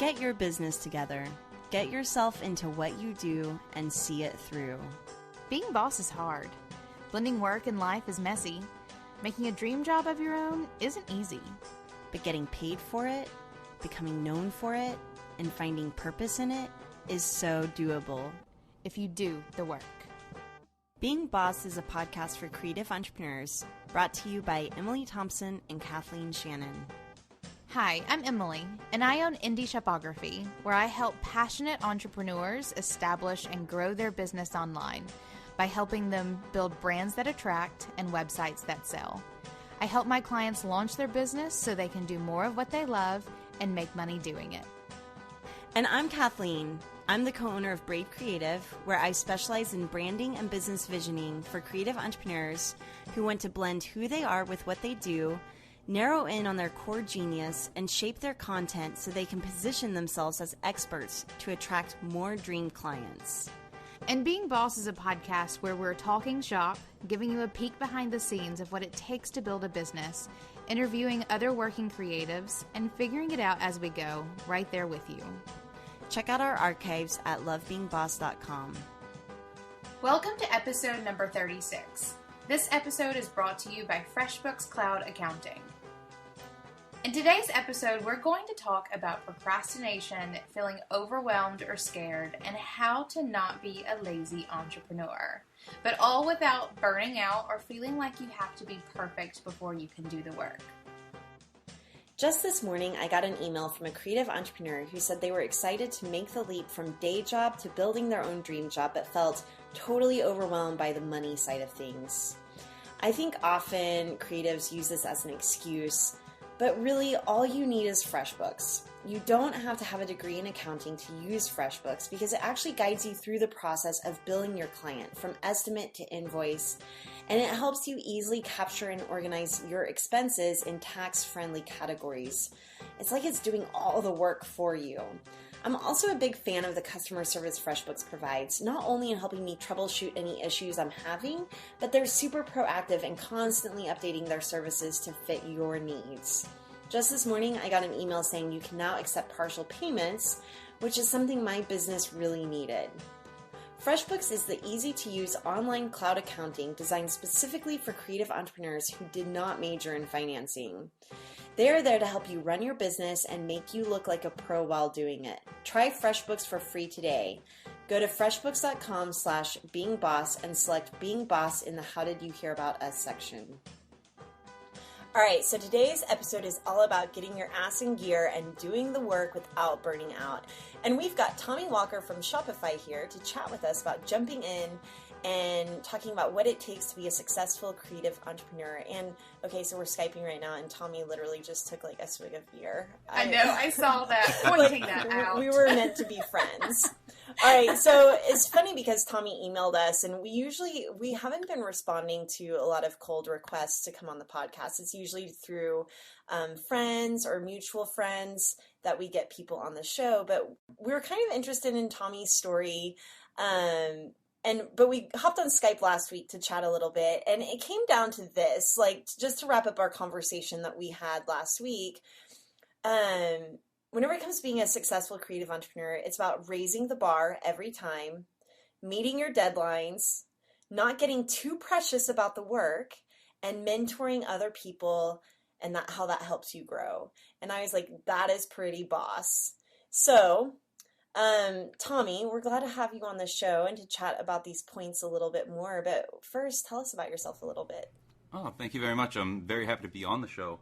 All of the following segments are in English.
Get your business together. Get yourself into what you do and see it through. Being boss is hard. Blending work and life is messy. Making a dream job of your own isn't easy. But getting paid for it, becoming known for it, and finding purpose in it is so doable if you do the work. Being Boss is a podcast for creative entrepreneurs, brought to you by Emily Thompson and Kathleen Shannon. Hi, I'm Emily, and I own Indie Shopography, where I help passionate entrepreneurs establish and grow their business online by helping them build brands that attract and websites that sell. I help my clients launch their business so they can do more of what they love and make money doing it. And I'm Kathleen. I'm the co-owner of Brave Creative, where I specialize in branding and business visioning for creative entrepreneurs who want to blend who they are with what they do, narrow in on their core genius, and shape their content so they can position themselves as experts to attract more dream clients. And Being Boss is a podcast where we're talking shop, giving you a peek behind the scenes of what it takes to build a business, interviewing other working creatives, and figuring it out as we go, right there with you. Check out our archives at lovebeingboss.com. Welcome to episode number 36. This episode is brought to you by FreshBooks Cloud Accounting. In today's episode, we're going to talk about procrastination, feeling overwhelmed or scared, and how to not be a lazy entrepreneur, but all without burning out or feeling like you have to be perfect before you can do the work. Just this morning, I got an email from a creative entrepreneur who said they were excited to make the leap from day job to building their own dream job, but felt totally overwhelmed by the money side of things. I think often creatives use this as an excuse, but really all you need is FreshBooks. You don't have to have a degree in accounting to use FreshBooks because it actually guides you through the process of billing your client from estimate to invoice, and it helps you easily capture and organize your expenses in tax-friendly categories. It's like it's doing all the work for you. I'm also a big fan of the customer service FreshBooks provides, not only in helping me troubleshoot any issues I'm having, but they're super proactive and constantly updating their services to fit your needs. Just this morning, I got an email saying you can now accept partial payments, which is something my business really needed. FreshBooks is the easy-to-use online cloud accounting designed specifically for creative entrepreneurs who did not major in financing. They are there to help you run your business and make you look like a pro while doing it. Try FreshBooks for free today. Go to freshbooks.com/beingboss and select Being Boss in the How Did You Hear About Us section. All right, so today's episode is all about getting your ass in gear and doing the work without burning out. And we've got Tommy Walker from Shopify here to chat with us about jumping in and talking about what it takes to be a successful creative entrepreneur. And okay, so we're Skyping right now, and Tommy literally just took like a swig of beer. I know, I saw that, pointing that out. We were meant to be friends. All right, so it's funny because Tommy emailed us, and we haven't been responding to a lot of cold requests to come on the podcast. It's usually through friends or mutual friends that we get people on the show, but we were kind of interested in Tommy's story, but we hopped on Skype last week to chat a little bit, and it came down to this, like, just to wrap up our conversation that we had last week. Whenever it comes to being a successful creative entrepreneur, it's about raising the bar every time, meeting your deadlines, not getting too precious about the work, and mentoring other people, and how that helps you grow. And I was like, that is pretty boss. So, Tommy, we're glad to have you on the show and to chat about these points a little bit more. But first, tell us about yourself a little bit. Oh, thank you very much. I'm very happy to be on the show.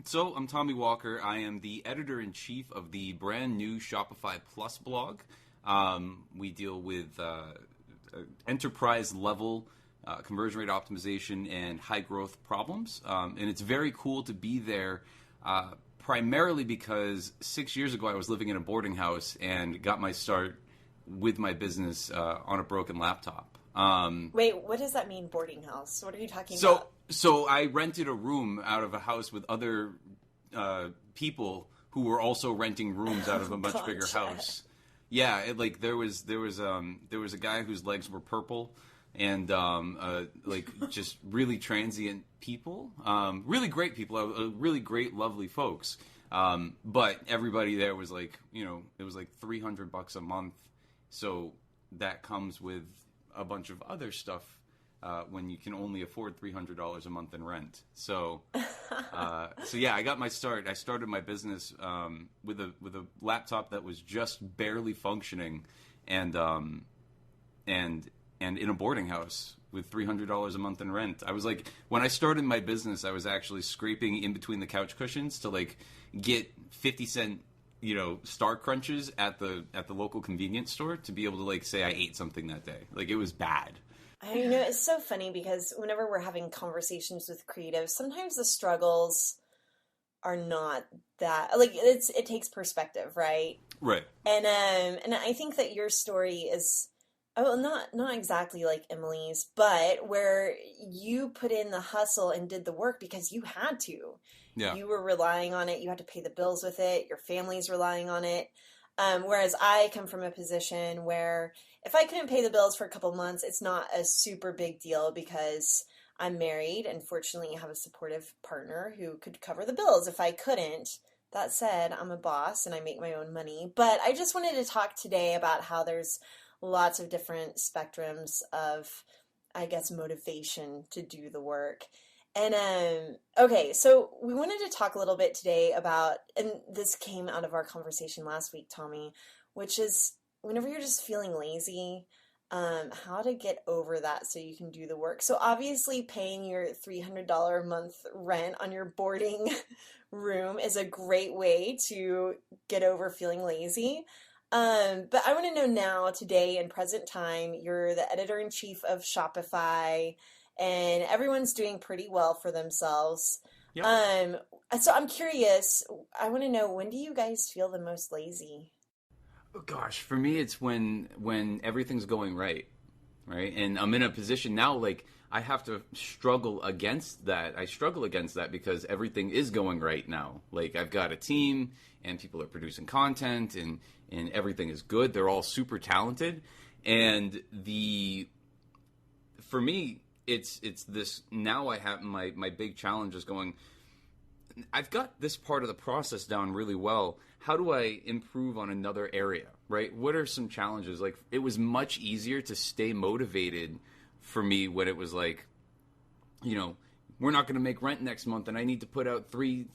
So I'm Tommy Walker. I am the editor-in-chief of the brand new Shopify Plus blog. We deal with enterprise-level conversion rate optimization and high-growth problems. And it's very cool to be there, primarily because 6 years ago I was living in a boarding house and got my start with my business on a broken laptop. Wait, what does that mean, boarding house? What are you talking about? So I rented a room out of a house with other people who were also renting rooms out of a much bigger house. Yeah, there was a guy whose legs were purple, and just really transient people, really great people, really great, lovely folks. But everybody there was like, it was like $300 a month. So that comes with a bunch of other stuff when you can only afford $300 a month in rent. So, I got my start. I started my business with a laptop that was just barely functioning, and in a boarding house with $300 a month in rent. I was like, when I started my business, I was actually scraping in between the couch cushions to like get 50-cent, Star Crunches at the local convenience store to be able to like say I ate something that day. Like, it was bad. It's so funny because whenever we're having conversations with creatives, sometimes the struggles are not that, like, it takes perspective, right? Right. And I think that your story is, well, not exactly like Emily's, but where you put in the hustle and did the work because you had to. Yeah. You were relying on it. You had to pay the bills with it. Your family's relying on it. Whereas I come from a position where if I couldn't pay the bills for a couple months, it's not a super big deal because I'm married and fortunately I have a supportive partner who could cover the bills if I couldn't. That said, I'm a boss and I make my own money. But I just wanted to talk today about how there's lots of different spectrums of, I guess, motivation to do the work. And okay, so we wanted to talk a little bit today about, and this came out of our conversation last week, Tommy, which is whenever you're just feeling lazy, how to get over that so you can do the work. So obviously paying your $300 a month rent on your boarding room is a great way to get over feeling lazy. But I want to know now, today in present time, you're the editor-in-chief of Shopify, and everyone's doing pretty well for themselves. Yep. So I'm curious, I want to know, when do you guys feel the most lazy? Oh, gosh, for me, it's when everything's going right? And I'm in a position now, like, I have to struggle against that. I struggle against that because everything is going right now. Like, I've got a team, and people are producing content, and everything is good. They're all super talented. And for me, it's this, now I have my big challenge is going, I've got this part of the process down really well. How do I improve on another area, right? What are some challenges? Like, it was much easier to stay motivated for me when it was like, we're not going to make rent next month, and I need to put out three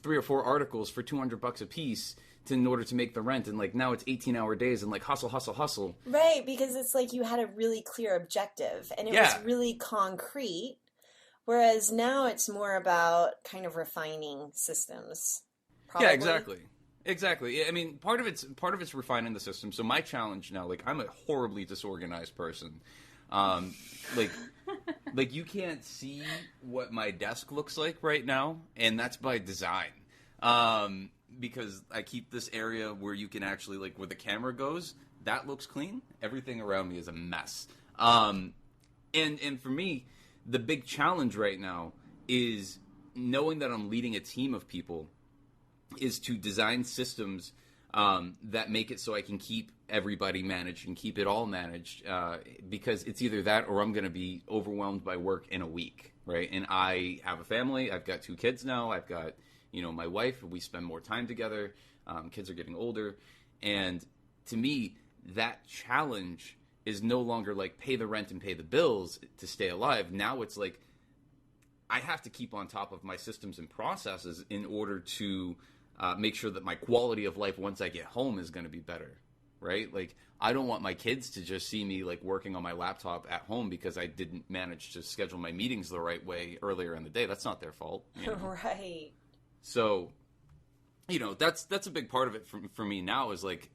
or four articles for $200 a piece in order to make the rent. And like, now it's 18-hour days and like hustle. Right, because it's like you had a really clear objective and it was really concrete. Whereas now it's more about kind of refining systems. Probably. Yeah, exactly. I mean, part of it's refining the system. So my challenge now, like, I'm a horribly disorganized person. Like you can't see what my desk looks like right now, and that's by design. Because I keep this area where you can actually, like, where the camera goes, that looks clean. Everything around me is a mess. And for me, the big challenge right now is knowing that I'm leading a team of people is to design systems that make it so I can keep everybody managed and keep it all managed, because it's either that or I'm going to be overwhelmed by work in a week, right? And I have a family. I've got 2 kids now. I've got, my wife. We spend more time together. Kids are getting older. And to me, that challenge is no longer like pay the rent and pay the bills to stay alive. Now it's like I have to keep on top of my systems and processes in order to make sure that my quality of life once I get home is going to be better, right? Like, I don't want my kids to just see me like working on my laptop at home because I didn't manage to schedule my meetings the right way earlier in the day. That's not their fault. Right. So, that's a big part of it for me now is like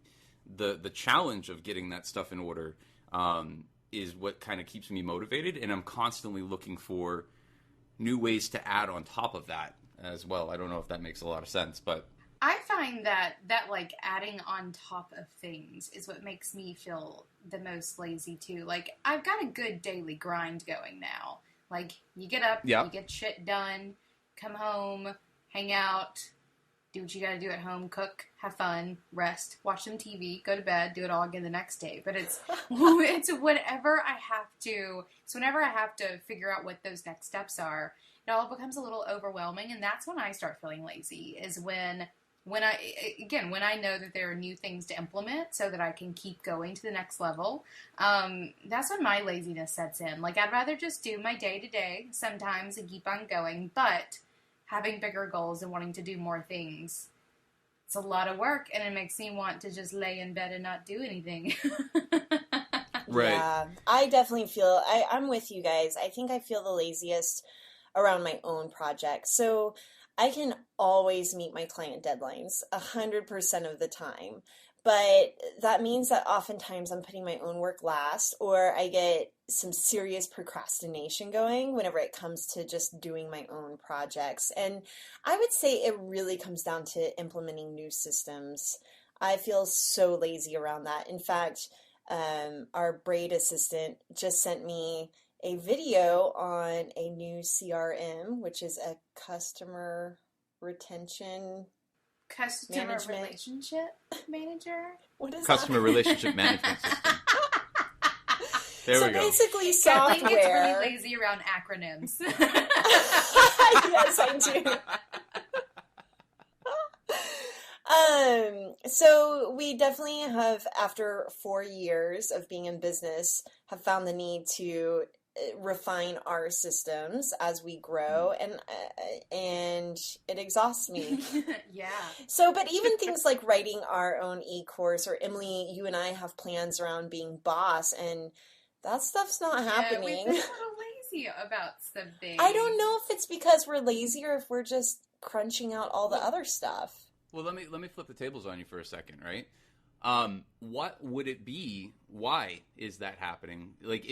the challenge of getting that stuff in order is what kind of keeps me motivated. And I'm constantly looking for new ways to add on top of that as well. I don't know if that makes a lot of sense, but I find that like adding on top of things is what makes me feel the most lazy too. Like, I've got a good daily grind going now. Like, you get up, you get shit done, come home, hang out, do what you gotta do at home, cook, have fun, rest, watch some TV, go to bed, do it all again the next day. But it's whenever I have to figure out what those next steps are. it all becomes a little overwhelming. And that's when I start feeling lazy, is when I know that there are new things to implement so that I can keep going to the next level. That's when my laziness sets in. Like, I'd rather just do my day-to-day sometimes and keep on going, but having bigger goals and wanting to do more things, it's a lot of work, and it makes me want to just lay in bed and not do anything. Right. Yeah, I definitely feel, I'm with you guys. I think I feel the laziest around my own projects. So I can always meet my client deadlines 100% of the time. But that means that oftentimes I'm putting my own work last, or I get some serious procrastination going whenever it comes to just doing my own projects. And I would say it really comes down to implementing new systems. I feel so lazy around that. In fact, our braid assistant just sent me a video on a new CRM, which is a customer retention Relationship manager? What is Customer that? relationship management system. There we go. So basically Kathleen software. gets really lazy around acronyms. Yes, I do. So we definitely have, after 4 years of being in business, have found the need to refine our systems as we grow, and it exhausts me. Yeah. So, but even things like writing our own e-course, or Emily, you and I have plans around being boss, and that stuff's not happening. We've been a little lazy about some things. I don't know if it's because we're lazy or if we're just crunching out all the other stuff. Well, let me flip the tables on you for a second, right? What would it be? Why is that happening? Like,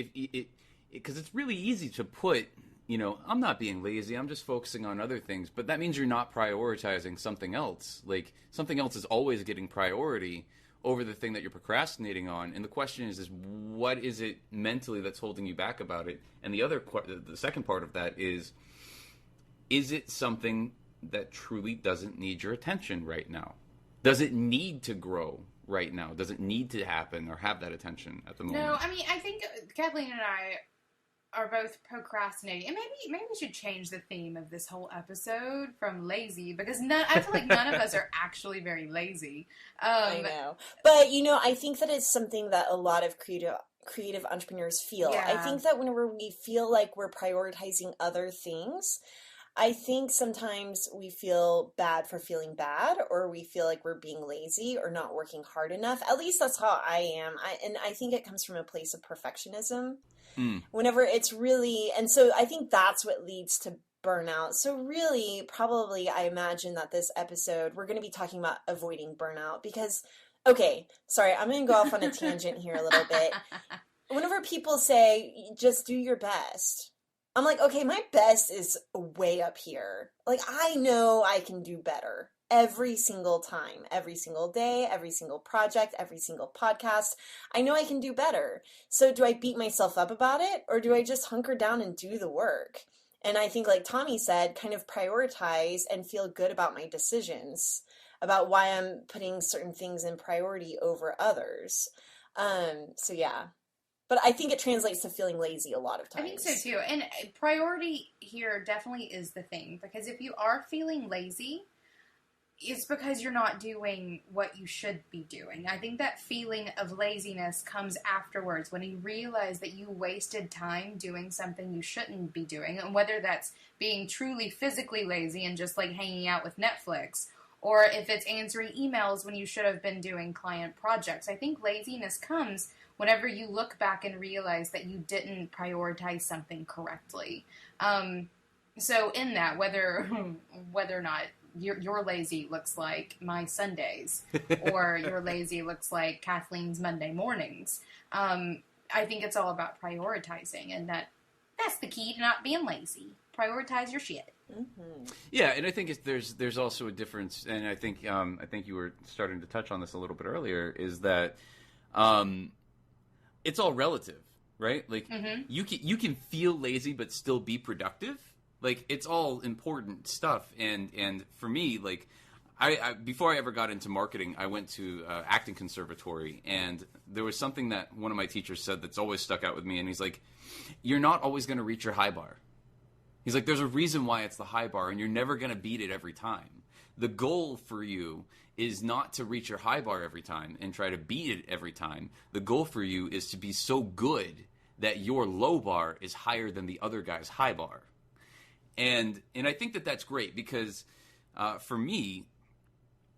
because it's really easy to put, I'm not being lazy, I'm just focusing on other things, but that means you're not prioritizing something else. Like, something else is always getting priority over the thing that you're procrastinating on. And the question is what is it mentally that's holding you back about it? And the second part of that is it something that truly doesn't need your attention right now? Does it need to grow right now? Does it need to happen or have that attention at the moment? No, I mean, I think Kathleen and I are both procrastinating. And maybe we should change the theme of this whole episode from lazy, because I feel like none of us are actually very lazy. I know. But, I think that it's something that a lot of creative entrepreneurs feel. Yeah. I think that whenever we feel like we're prioritizing other things, I think sometimes we feel bad for feeling bad, or we feel like we're being lazy or not working hard enough. At least that's how I am. And I think it comes from a place of perfectionism. Whenever it's really, and so I think that's what leads to burnout. So really, probably, I imagine that this episode, we're going to be talking about avoiding burnout because, okay, sorry, I'm going to go off on a tangent here a little bit. Whenever people say, just do your best, I'm like, okay, my best is way up here. Like, I know I can do better every single time, every single day, every single project, every single podcast. I know I can do better. So do I beat myself up about it, or do I just hunker down and do the work? And I think, like Tommy said, kind of prioritize and feel good about my decisions, about why I'm putting certain things in priority over others. So yeah. But I think it translates to feeling lazy a lot of times. I think so too. And priority here definitely is the thing. Because if you are feeling lazy, it's because you're not doing what you should be doing. I think that feeling of laziness comes afterwards, when you realize that you wasted time doing something you shouldn't be doing. And whether that's being truly physically lazy and just like hanging out with Netflix, or if it's answering emails when you should have been doing client projects. I think laziness comes whenever you look back and realize that you didn't prioritize something correctly. So in that, whether or not your lazy looks like my Sundays, or your lazy looks like Kathleen's Monday mornings, I think it's all about prioritizing, and that's the key to not being lazy. Prioritize your shit. Mm-hmm. Yeah, and I think there's also a difference, and I think you were starting to touch on this a little bit earlier, is that it's all relative, right? Like, you can feel lazy but still be productive. Like, it's all important stuff, and for me, like, I before I ever got into marketing, I went to acting conservatory, and there was something that one of my teachers said that's always stuck out with me, and he's like, "You're not always going to reach your high bar." He's like, there's a reason why it's the high bar, and you're never going to beat it every time. The goal for you is not to reach your high bar every time and try to beat it every time. The goal for you is to be so good that your low bar is higher than the other guy's high bar. And I think that that's great because for me,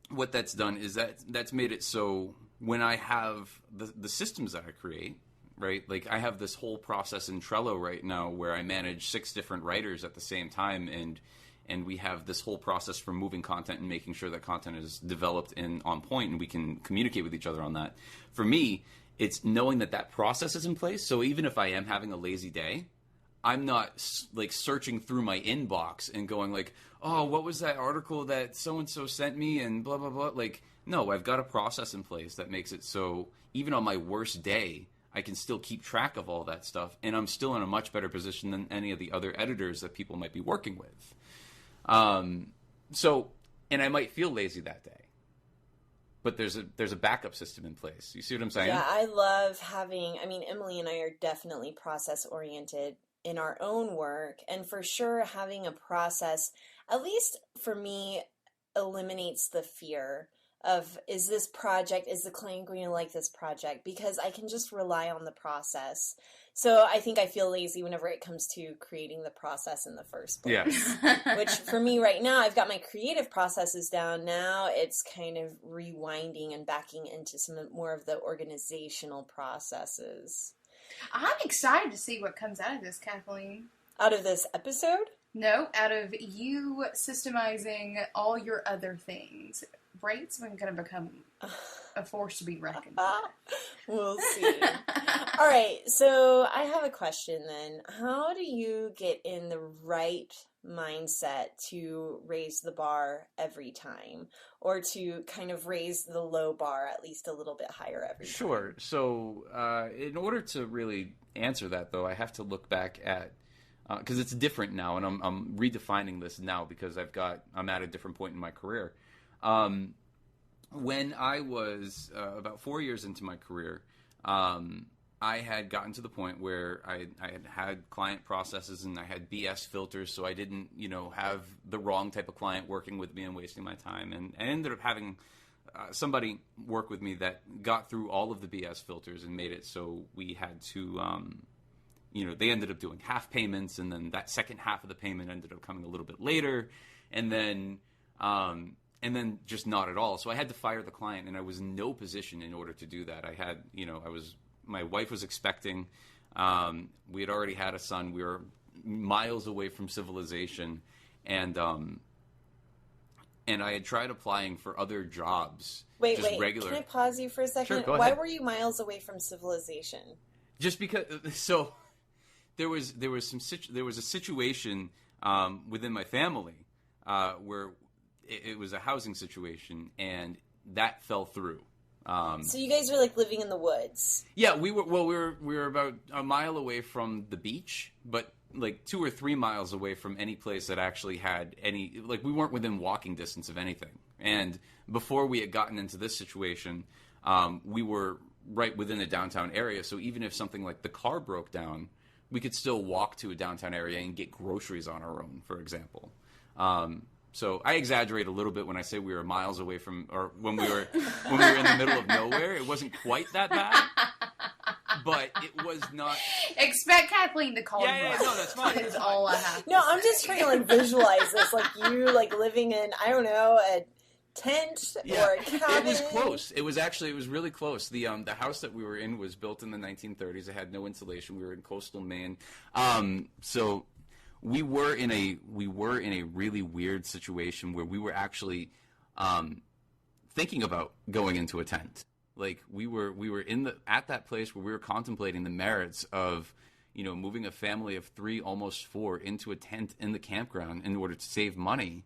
what that's done is that's made it so when I have the systems that I create, right? Like I have this whole process in Trello right now where I manage 6 different writers at the same time, and we have this whole process for moving content and making sure that content is developed and on point, and we can communicate with each other on that. For me, it's knowing that process is in place. So even if I am having a lazy day, I'm not like searching through my inbox and going like, oh, what was that article that so-and-so sent me and blah, blah, blah. Like, no, I've got a process in place that makes it so even on my worst day, I can still keep track of all that stuff, and I'm still in a much better position than any of the other editors that people might be working with. And I might feel lazy that day, but there's a backup system in place. You see what I'm saying? Yeah, I love Emily and I are definitely process-oriented in our own work, and for sure having a process, at least for me, eliminates the fear of, is the client going to like this project? Because I can just rely on the process. So I think I feel lazy whenever it comes to creating the process in the first place. Yeah. Which for me right now, I've got my creative processes down. Now it's kind of rewinding and backing into some more of the organizational processes. I'm excited to see what comes out of this, Kathleen. Out of this episode? No, out of you systemizing all your other things. Brain's going to become a force to be reckoned with. We'll see. All right, so I have a question then. How do you get in the right mindset to raise the bar every time, or to kind of raise the low bar at least a little bit higher every time? Sure. So in order to really answer that, though, I have to look back at because it's different now, and I'm redefining this now because I'm at a different point in my career. When I was about 4 years into my career, I had gotten to the point where I had client processes and I had BS filters, so I didn't, have the wrong type of client working with me and wasting my time. And I ended up having somebody work with me that got through all of the BS filters and made it so we had to, they ended up doing half payments, and then that second half of the payment ended up coming a little bit later, and then just not at all. So I had to fire the client, and I was in no position in order to do that. I had, my wife was expecting. We had already had a son. We were miles away from civilization, and I had tried applying for other jobs. Wait, regular. Can I pause you for a second? Sure, go Why ahead. were you miles away from civilization? Just because. So there was a situation within my family where it was a housing situation, and that fell through. So you guys were like living in the woods. Yeah, we were about a mile away from the beach, but like 2 or 3 miles away from any place that actually had any, like we weren't within walking distance of anything. And before we had gotten into this situation, we were right within the downtown area. So even if something like the car broke down, we could still walk to a downtown area and get groceries on our own, for example. So I exaggerate a little bit when I say we were miles away from, or when we were in the middle of nowhere. It wasn't quite that bad, but it was not. Expect Kathleen to call. Yeah, no, that's fine. Is all I have. No, I'm just trying to like visualize this, like you like living in, I don't know, a tent or a cabin. It was close. It was really close. The house that we were in was built in the 1930s. It had no insulation. We were in coastal Maine. So we were in a really weird situation where we were actually thinking about going into a tent. Like we were at that place where we were contemplating the merits of, moving a family of 3, almost 4, into a tent in the campground in order to save money,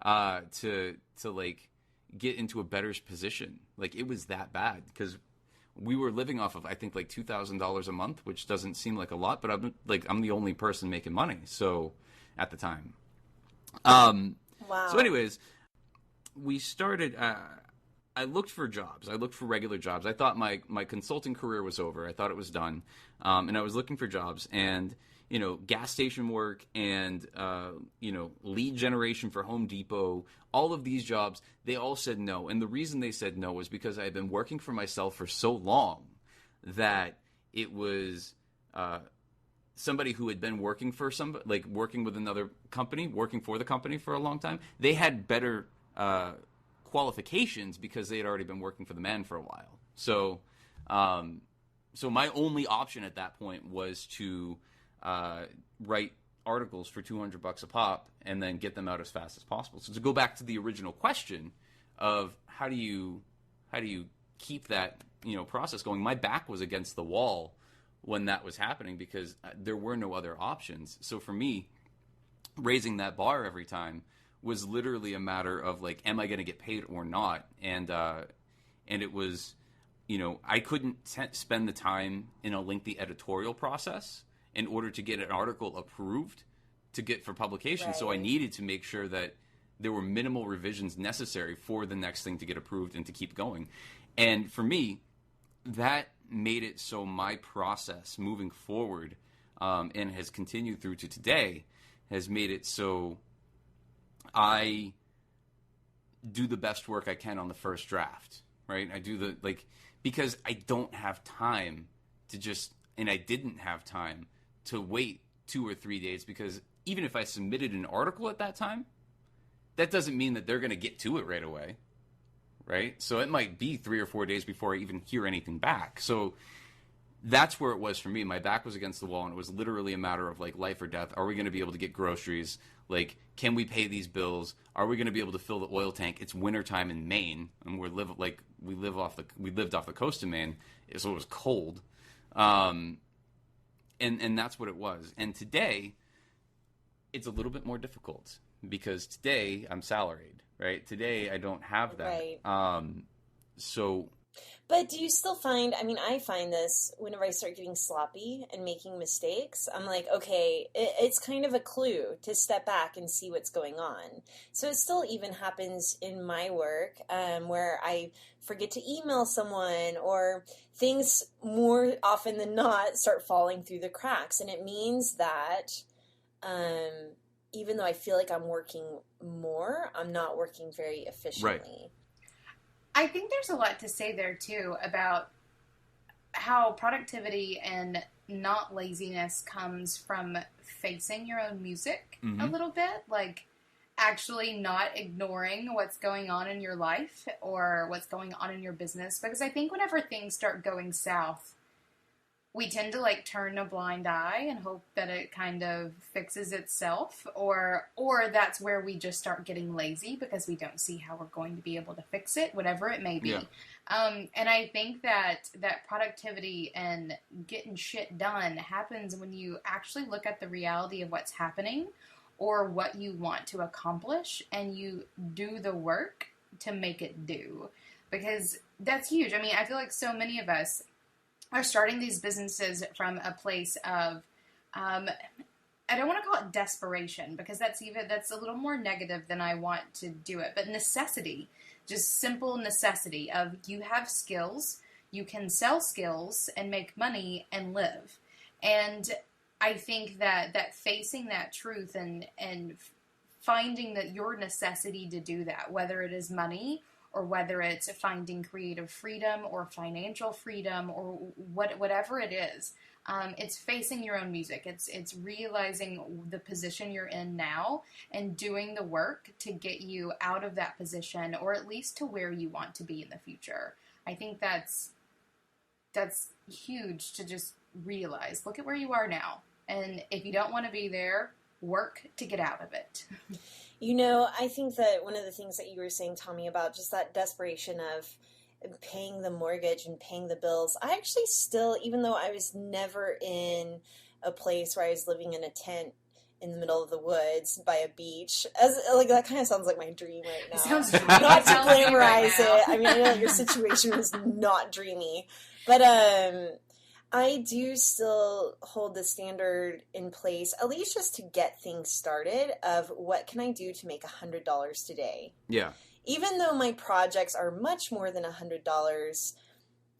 to like get into a better position. Like it was that bad because we were living off of, I think, like $2,000 a month, which doesn't seem like a lot, but I'm the only person making money. So at the time, Wow. So anyways, we started, I looked for jobs. I looked for regular jobs. I thought my consulting career was over. I thought it was done. And I was looking for jobs. And gas station work and, lead generation for Home Depot, all of these jobs, they all said no. And the reason they said no was because I had been working for myself for so long that it was somebody who had been working for working with another company, working for the company for a long time. They had better qualifications because they had already been working for the man for a while. So my only option at that point was to write articles for $200 a pop and then get them out as fast as possible. So to go back to the original question of how do you keep that process going, my back was against the wall when that was happening because there were no other options. So for me, raising that bar every time was literally a matter of like, am I going to get paid or not? And it was, I couldn't spend the time in a lengthy editorial process in order to get an article approved to get for publication. Right. So I needed to make sure that there were minimal revisions necessary for the next thing to get approved and to keep going. And for me, that made it so my process moving forward, and has continued through to today, has made it so I do the best work I can on the first draft, right? I do because I don't have time and I didn't have time to wait 2 or 3 days, because even if I submitted an article at that time, that doesn't mean that they're going to get to it right away, right? So it might be 3 or 4 days before I even hear anything back. So that's where it was for me. My back was against the wall, and it was literally a matter of like life or death. Are we going to be able to get groceries? Like, can we pay these bills? Are we going to be able to fill the oil tank? It's wintertime in Maine, and we lived off the coast of Maine, so it was cold. And that's what it was. And today, it's a little bit more difficult because today I'm salaried, right? Today I don't have that. Right. But do you still find, I find this whenever I start getting sloppy and making mistakes, I'm like, okay, it's kind of a clue to step back and see what's going on. So it still even happens in my work where I forget to email someone, or things more often than not start falling through the cracks. And it means that even though I feel like I'm working more, I'm not working very efficiently. Right. I think there's a lot to say there, too, about how productivity and not laziness comes from facing your own music a little bit. Like, actually not ignoring what's going on in your life or what's going on in your business. Because I think whenever things start going south, we tend to like turn a blind eye and hope that it kind of fixes itself, or that's where we just start getting lazy because we don't see how we're going to be able to fix it, whatever it may be. Yeah. And I think that productivity and getting shit done happens when you actually look at the reality of what's happening or what you want to accomplish, and you do the work to make it do, because that's huge. I feel like so many of us are starting these businesses from a place of, I don't want to call it desperation, because that's a little more negative than I want to do it, but necessity, just simple necessity of you have skills, you can sell skills and make money and live. And I think that facing that truth and finding that your necessity to do that, whether it is money or whether it's finding creative freedom or financial freedom or whatever it is, it's facing your own music. It's realizing the position you're in now and doing the work to get you out of that position, or at least to where you want to be in the future. I think that's huge to just realize. Look at where you are now. And if you don't want to be there, work to get out of it. I think that one of the things that you were saying, Tommy, about just that desperation of paying the mortgage and paying the bills, I actually still, even though I was never in a place where I was living in a tent in the middle of the woods by a beach, that kind of sounds like my dream right now. It sounds dreamy. Not to glamorize it. I know that your situation was not dreamy, but I do still hold the standard in place, at least just to get things started, of what can I do to make $100 today? Yeah. Even though my projects are much more than $100,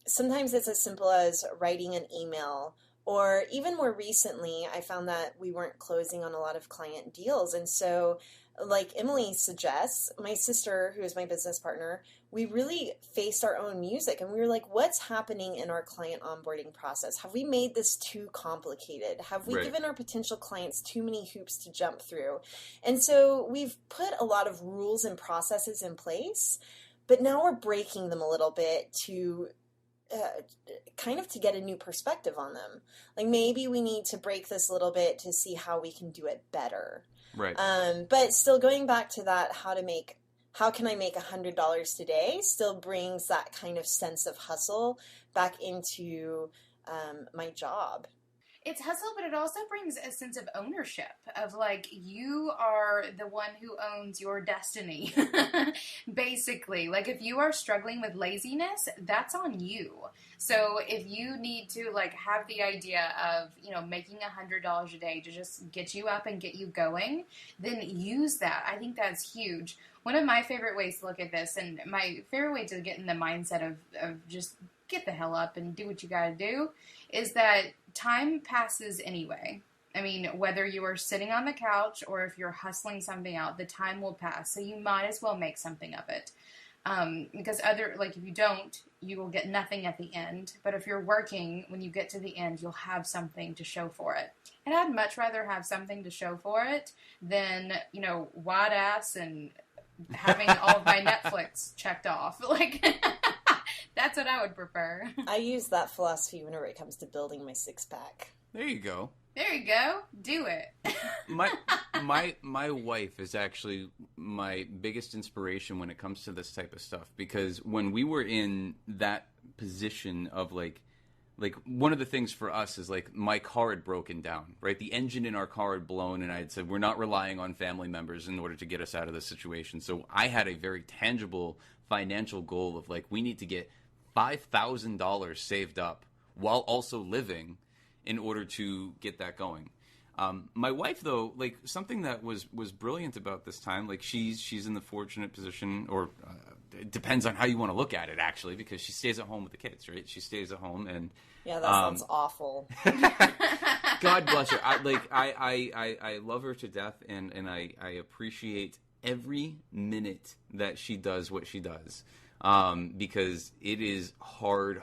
sometimes it's as simple as writing an email Or even more recently, I found that we weren't closing on a lot of client deals. And so, like Emily suggests, my sister, who is my business partner, we really faced our own music and we were like, what's happening in our client onboarding process? Have we made this too complicated? Have we given our potential clients too many hoops to jump through? And so we've put a lot of rules and processes in place, but now we're breaking them a little bit to kind of to get a new perspective on them. Like maybe we need to break this a little bit to see how we can do it better. Right. But still going back to that, how can I make $100 today still brings that kind of sense of hustle back into my job. It's hustle, but it also brings a sense of ownership of like, you are the one who owns your destiny, basically. Like if you are struggling with laziness, that's on you. So if you need to like have the idea of, you know, making $100 a day to just get you up and get you going, then use that. I think that's huge. One of my favorite ways to look at this, and my favorite way to get in the mindset of just get the hell up and do what you gotta do, is that time passes anyway. I mean, whether you are sitting on the couch or if you're hustling something out, the time will pass. So you might as well make something of it. Because if you don't, you will get nothing at the end. But if you're working, when you get to the end, you'll have something to show for it. And I'd much rather have something to show for it than, you know, wide ass and having all of my Netflix checked off. Like, that's what I would prefer. I use that philosophy whenever it comes to building my six-pack. There you go. There you go. Do it. My wife is actually my biggest inspiration when it comes to this type of stuff, because when we were in that position of like one of the things for us is like my car had broken down, right? The engine in our car had blown, and I had said, we're not relying on family members in order to get us out of this situation. So I had a very tangible financial goal of like, we need to get $5,000 saved up while also living in order to get that going. My wife, though, like something that was brilliant about this time, like she's in the fortunate position, or it depends on how you want to look at it, actually, because she stays at home with the kids, right? She stays at home, and yeah, that sounds awful. God bless her. I love her to death, and I appreciate every minute that she does what she does. Because it is hard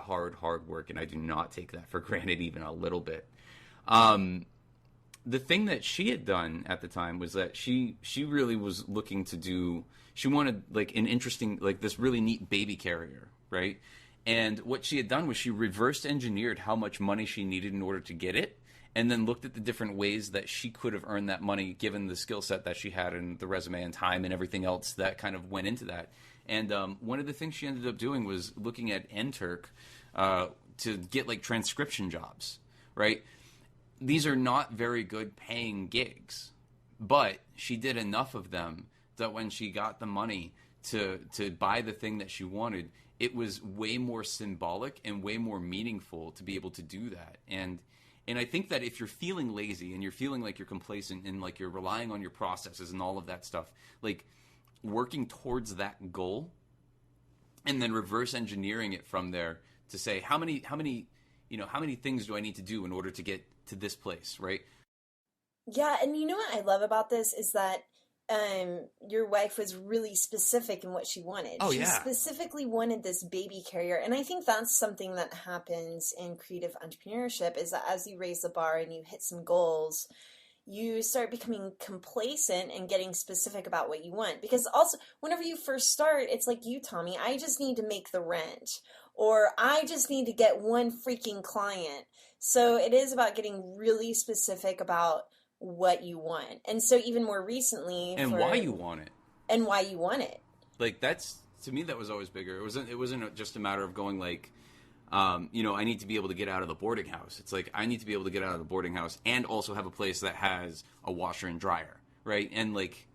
work, and I do not take that for granted even a little bit. The thing that she had done at the time was that she really was looking to do, she wanted like an interesting, like this really neat baby carrier, right? And what she had done was she reverse engineered how much money she needed in order to get it, and then looked at the different ways that she could have earned that money given the skill set that she had and the resume and time and everything else that kind of went into that. And one of the things she ended up doing was looking at NTurk to get like transcription jobs, right? These are not very good paying gigs, but she did enough of them that when she got the money to buy the thing that she wanted, it was way more symbolic and way more meaningful to be able to do that. And I think that if you're feeling lazy and you're feeling like you're complacent and like you're relying on your processes and all of that stuff, like working towards that goal and then reverse engineering it from there to say how many things do I need to do in order to get to this place, right? Yeah, and you know what I love about this is that your wife was really specific in what she wanted. Oh, she specifically wanted this baby carrier. And I think that's something that happens in creative entrepreneurship, is that as you raise the bar and you hit some goals, you start becoming complacent and getting specific about what you want. Because also, whenever you first start, it's like you, Tommy, I just need to make the rent, or I just need to get one freaking client. So it is about getting really specific about what you want. And so even more recently, and why you want it. And why you want it. Like that's, to me, that was always bigger. It wasn't just a matter of going like, I need to be able to get out of the boarding house. It's like, I need to be able to get out of the boarding house and also have a place that has a washer and dryer, right? And like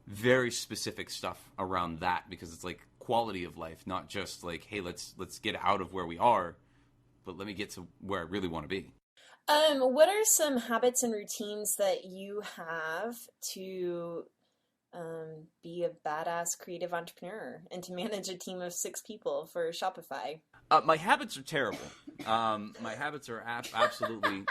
very specific stuff around that, because it's like quality of life, not just like, hey, let's get out of where we are, but let me get to where I really want to be. What are some habits and routines that you have to be a badass creative entrepreneur and to manage a team of 6 people for Shopify? My habits are terrible. My habits are absolutely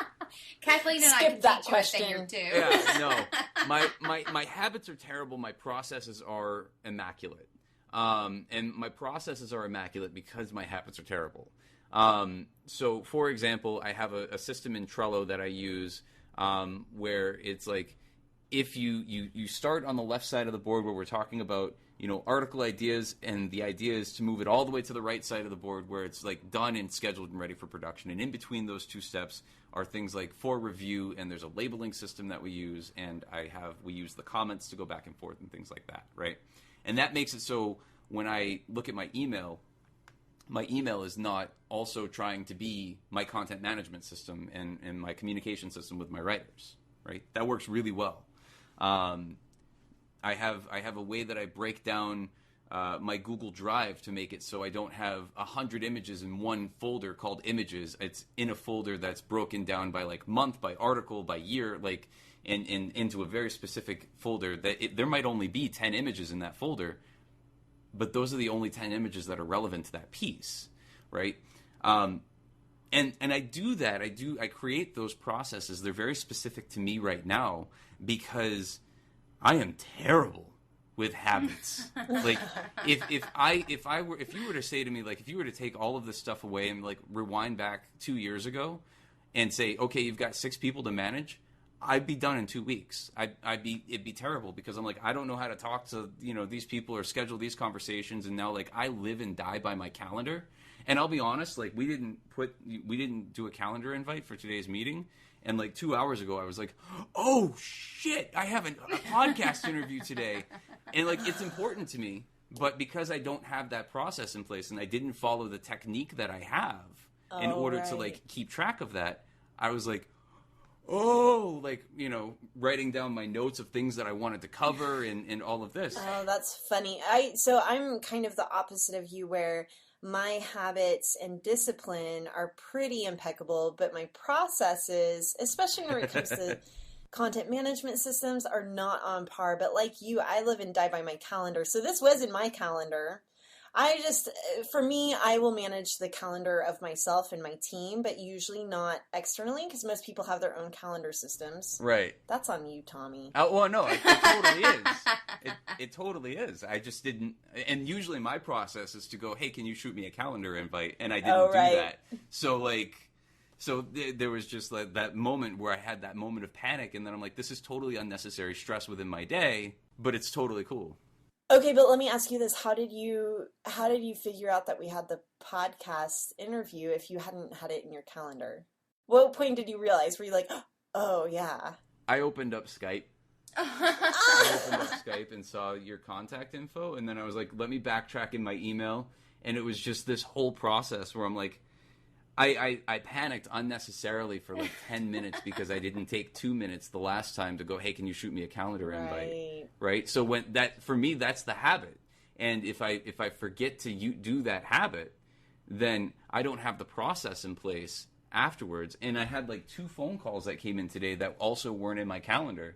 Kathleen and I Skip can that teach you a thing question. or two. Yeah, no. My habits are terrible. My processes are immaculate. And my processes are immaculate because my habits are terrible. So, for example, I have a system in Trello that I use where it's like if you start on the left side of the board where we're talking about, article ideas, and the idea is to move it all the way to the right side of the board where it's like done and scheduled and ready for production. And in between those two steps are things like for review, and there's a labeling system that we use, and we use the comments to go back and forth and things like that, right? And that makes it so when I look at my email is not also trying to be my content management system and my communication system with my writers, right? That works really well. I have a way that I break down my Google Drive to make it so I don't have 100 images in one folder called images. It's in a folder that's broken down by like month, by article, by year, like and into a very specific folder there might only be 10 images in that folder, but those are the only 10 images that are relevant to that piece, right? And I do that. I create those processes. They're very specific to me right now because I am terrible with habits. Like if you were to say to me, like, if you were to take all of this stuff away and like rewind back 2 years ago and say, okay, you've got 6 people to manage, I'd be done in 2 weeks. It'd be terrible because I'm like, I don't know how to talk to, these people or schedule these conversations. And now like I live and die by my calendar. And I'll be honest, like we didn't do a calendar invite for today's meeting. And like 2 hours ago, I was like, oh shit, I have a podcast interview today. And like, it's important to me, but because I don't have that process in place and I didn't follow the technique that I have in order to like keep track of that, I was like, writing down my notes of things that I wanted to cover and all of this. Oh, that's funny. So I'm kind of the opposite of you where my habits and discipline are pretty impeccable, but my processes, especially when it comes to content management systems, are not on par. But like you, I live and die by my calendar. So this was in my calendar. For me, I will manage the calendar of myself and my team, but usually not externally because most people have their own calendar systems. Right. That's on you, Tommy. Well, no, it totally is. It totally is. I just didn't. And usually my process is to go, hey, can you shoot me a calendar invite? And I didn't do that. So there was just like that moment where I had that moment of panic, and then I'm like, this is totally unnecessary stress within my day, but it's totally cool. Okay, but let me ask you this. How did you figure out that we had the podcast interview if you hadn't had it in your calendar? What point did you realize? Were you like, oh, yeah. I opened up Skype. And saw your contact info, and then I was like, let me backtrack in my email, and it was just this whole process where I'm like, I panicked unnecessarily for like 10 minutes because I didn't take 2 minutes the last time to go, hey, can you shoot me a calendar invite? Right? So for me, that's the habit. And if I forget to do that habit, then I don't have the process in place afterwards. And I had like 2 phone calls that came in today that also weren't in my calendar.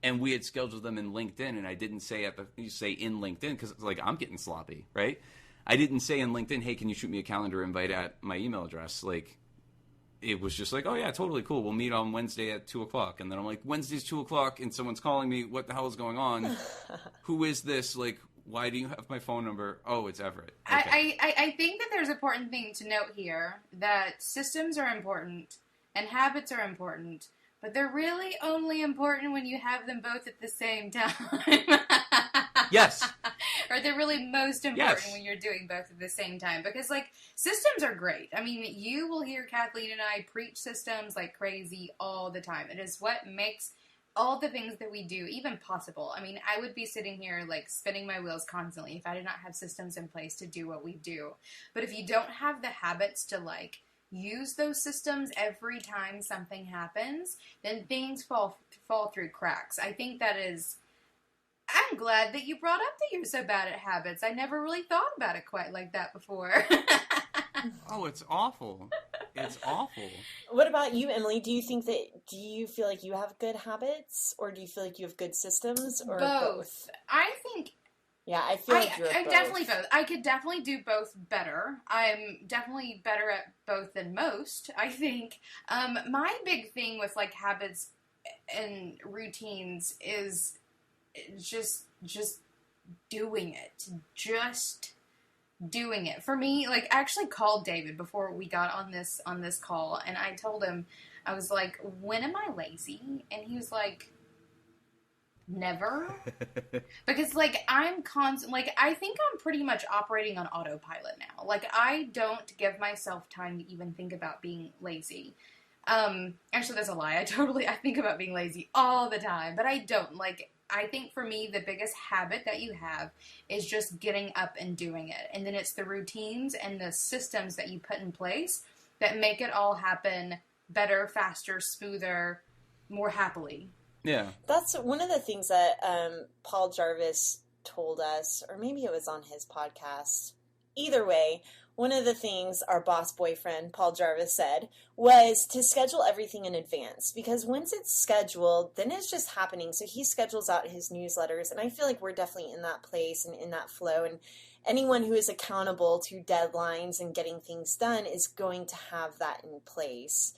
And we had scheduled them in LinkedIn, and I didn't say in LinkedIn because it's like I'm getting sloppy, right? I didn't say in LinkedIn, hey, can you shoot me a calendar invite at my email address? Like, it was just like, oh yeah, totally cool. We'll meet on Wednesday at 2:00. And then I'm like, Wednesday's 2:00 and someone's calling me. What the hell is going on? Who is this? Like, why do you have my phone number? Oh, it's Everett. Okay. I think that there's an important thing to note here, that systems are important and habits are important, but they're really only important when you have them both at the same time. Yes. Or they're really most important when you're doing both at the same time. Because, like, systems are great. I mean, you will hear Kathleen and I preach systems like crazy all the time. It is what makes all the things that we do even possible. I mean, I would be sitting here, like, spinning my wheels constantly if I did not have systems in place to do what we do. But if you don't have the habits to, like, use those systems every time something happens, then things fall through cracks. I think that is... I'm glad that you brought up that you're so bad at habits. I never really thought about it quite like that before. Oh, it's awful. It's awful. What about you, Emily? Do you feel like you have good habits, or do you feel like you have good systems, or both? I think Yeah, I feel like you're I'm both. definitely both. I could definitely do both better. I'm definitely better at both than most, I think. My big thing with like habits and routines is just doing it. Just doing it. For me, like I actually called David before we got on this call, and I told him, I was like, when am I lazy? And he was like, never. Because like I'm constant, like I think I'm pretty much operating on autopilot now. Like I don't give myself time to even think about being lazy. Actually that's a lie. I think about being lazy all the time, but I don't. Like I think for me the biggest habit that you have is just getting up and doing it. And then it's the routines and the systems that you put in place that make it all happen better, faster, smoother, more happily. Yeah. That's one of the things that Paul Jarvis told us, or maybe it was on his podcast. Either way, one of the things our boss boyfriend, Paul Jarvis, said was to schedule everything in advance. Because once it's scheduled, then it's just happening. So he schedules out his newsletters, and I feel like we're definitely in that place and in that flow. And anyone who is accountable to deadlines and getting things done is going to have that in place.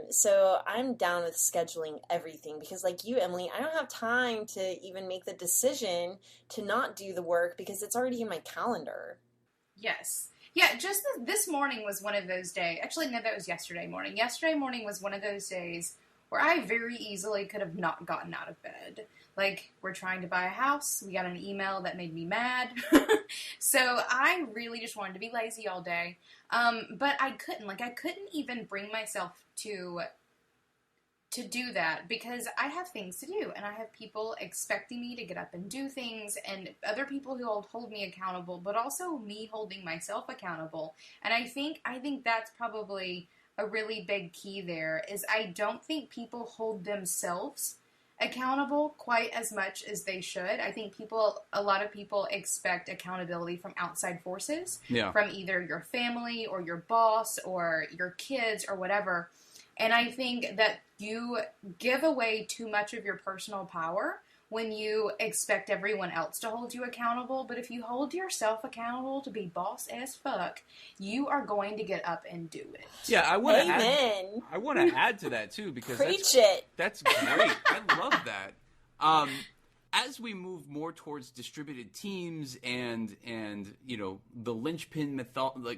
So I'm down with scheduling everything because like you, Emily, I don't have time to even make the decision to not do the work because it's already in my calendar. Yes. Yeah, just this morning was one of those days. Actually, no, that was yesterday morning. Yesterday morning was one of those days where I very easily could have not gotten out of bed. Like, we're trying to buy a house. We got an email that made me mad. So I really just wanted to be lazy all day. But I couldn't. Like, I couldn't even bring myself to do that because I have things to do and I have people expecting me to get up and do things and other people who will hold me accountable, but also me holding myself accountable. And I think that's probably a really big key there is I don't think people hold themselves accountable quite as much as they should. I think a lot of people expect accountability from outside forces, from either your family or your boss or your kids or whatever. And I think that you give away too much of your personal power when you expect everyone else to hold you accountable. But if you hold yourself accountable to be boss as fuck, you are going to get up and do it. Yeah, I want to add to that too because that's great. I love that. As we move more towards distributed teams and you know the linchpin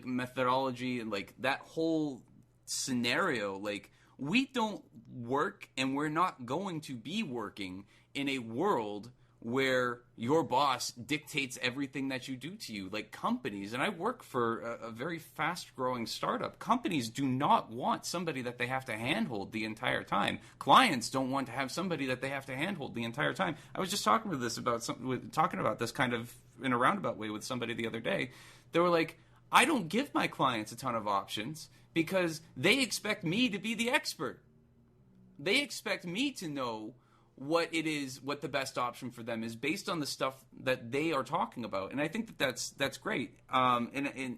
methodology and like that whole scenario, like we don't work and we're not going to be working in a world where your boss dictates everything that you do to you. Like companies, and I work for a very fast-growing startup. Companies do not want somebody that they have to handhold the entire time. Clients don't want to have somebody that they have to handhold the entire time. I was just talking about this kind of in a roundabout way with somebody the other day. They were like, I don't give my clients a ton of options because they expect me to be the expert. They expect me to know what the best option for them is based on the stuff that they are talking about. And I think that's great. And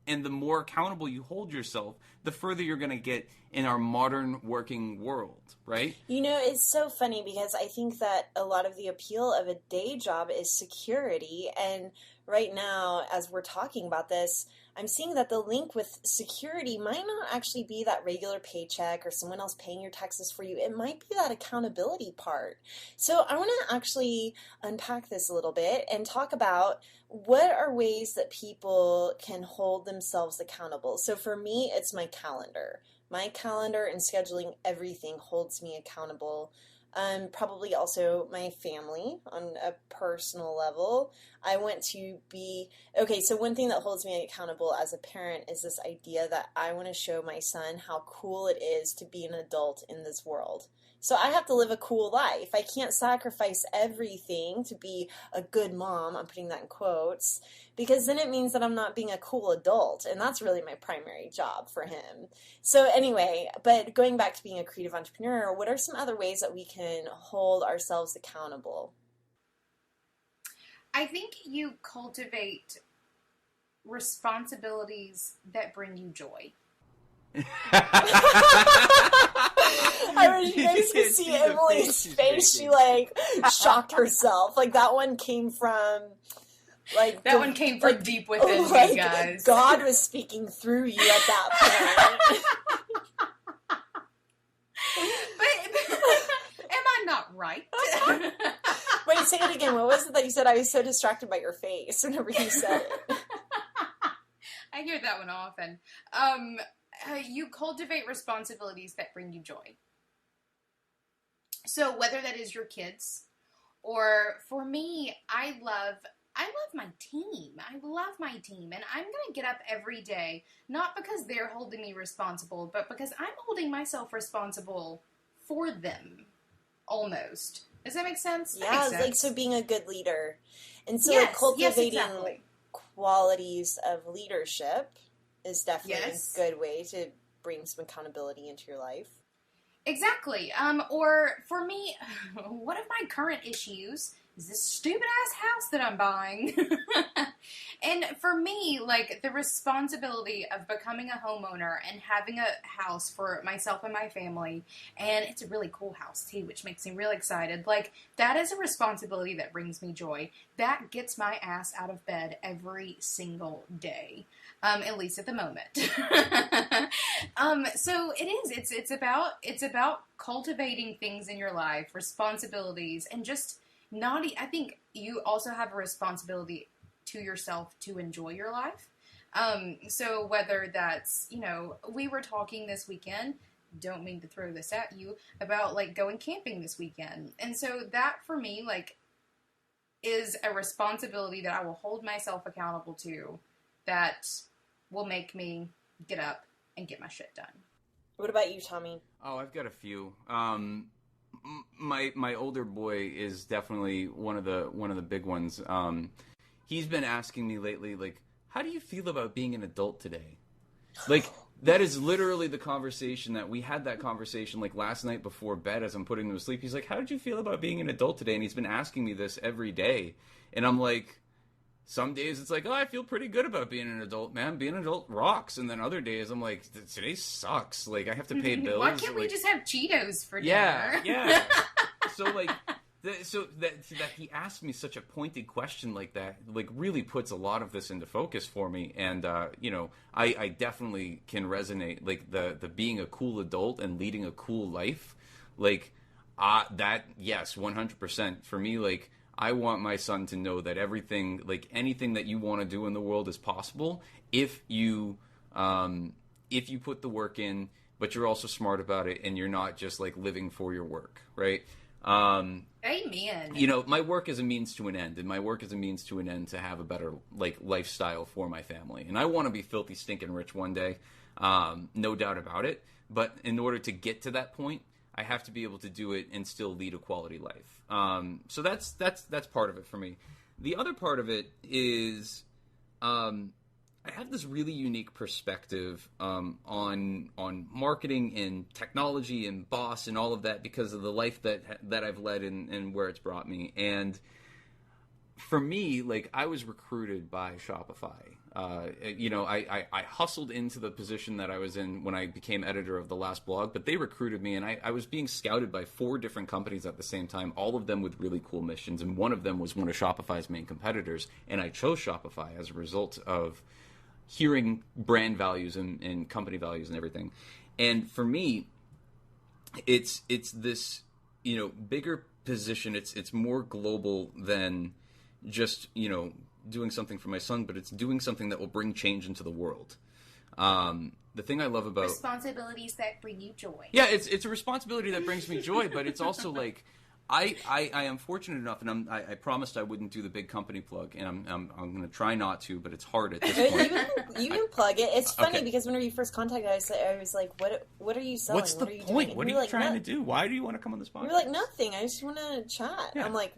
the more accountable you hold yourself, the further you're going to get in our modern working world, right? You know, it's so funny because I think that a lot of the appeal of a day job is security. And right now, as we're talking about this, I'm seeing that the link with security might not actually be that regular paycheck or someone else paying your taxes for you. It might be that accountability part. So I want to actually unpack this a little bit and talk about what are ways that people can hold themselves accountable. So for me, it's my calendar. My calendar and scheduling everything holds me accountable. Probably also my family on a personal level. I want to be, so one thing that holds me accountable as a parent is this idea that I want to show my son how cool it is to be an adult in this world. So I have to live a cool life. I can't sacrifice everything to be a good mom. I'm putting that in quotes because then it means that I'm not being a cool adult. And that's really my primary job for him. So anyway, but going back to being a creative entrepreneur, what are some other ways that we can hold ourselves accountable? I think you cultivate responsibilities that bring you joy. I wish you guys could see Emily's face. She like shocked herself. Like that one came from one came from deep within me, guys. God was speaking through you at that point. But am I not right? Wait, say it again. What was it that you said? I was so distracted by your face whenever you said it. I hear that one often. You cultivate responsibilities that bring you joy. So whether that is your kids, or for me, I love my team. I love my team, and I'm going to get up every day, not because they're holding me responsible, but because I'm holding myself responsible for them, almost. Does that make sense? Yeah, makes sense. like, so being a good leader. And so, yes, like, cultivating exactly. qualities of leadership is definitely Yes. a good way to bring some accountability into your life. Exactly. Or for me, one of my current issues is this stupid ass house that I'm buying. And for me, like, the responsibility of becoming a homeowner and having a house for myself and my family, and it's a really cool house too, which makes me really excited. Like, that is a responsibility that brings me joy. That gets my ass out of bed every single day. At least at the moment. So it is. It's about cultivating things in your life, responsibilities, and just not. I think you also have a responsibility to yourself to enjoy your life. So whether that's, we were talking this weekend. Don't mean to throw this at you about like going camping this weekend, and so that for me like is a responsibility that I will hold myself accountable to. That will make me get up and get my shit done. What about you, Tommy? Oh, I've got a few. My older boy is definitely one of the big ones. He's been asking me lately, like, how do you feel about being an adult today? Like, that is literally the conversation that we had that conversation like last night before bed as I'm putting him to sleep. He's like, how did you feel about being an adult today? And he's been asking me this every day. And I'm like, some days it's like, oh, I feel pretty good about being an adult, man. Being an adult rocks. And then other days I'm like, today sucks. Like, I have to pay bills. Why can't we just have Cheetos for dinner? Yeah. So, like, that he asked me such a pointed question like that, like, really puts a lot of this into focus for me. And, I definitely can resonate. Like, the being a cool adult and leading a cool life, like, that, yes, 100%. For me, like, I want my son to know that everything, like anything that you want to do in the world is possible if you put the work in, but you're also smart about it and you're not just like living for your work, right? Amen. My work is a means to an end, and my work is a means to an end to have a better like lifestyle for my family. And I want to be filthy stinking rich one day, no doubt about it. But in order to get to that point, I have to be able to do it and still lead a quality life. So that's part of it for me. The other part of it is I have this really unique perspective on marketing and technology and boss and all of that because of the life that I've led and where it's brought me. And for me, like, I was recruited by Shopify. I hustled into the position that I was in when I became editor of the last blog, but they recruited me, and I was being scouted by 4 different companies at the same time, all of them with really cool missions, and one of them was one of Shopify's main competitors, and I chose Shopify as a result of hearing brand values and company values and everything. And for me, it's this, bigger position. It's more global than just, doing something for my son, but it's doing something that will bring change into the world. The thing I love about responsibilities that bring you joy. Yeah, it's a responsibility that brings me joy, but it's also like I am fortunate enough, and I promised I wouldn't do the big company plug, and I'm going to try not to, but it's hard at this point. You can plug it. It's funny Okay. because whenever you first contacted us, I was like, "What are you selling? What's what the are you point? doing?" What are you trying to do? Why do you want to come on this podcast? You're like, "Nothing. I just want to chat." Yeah. I'm like,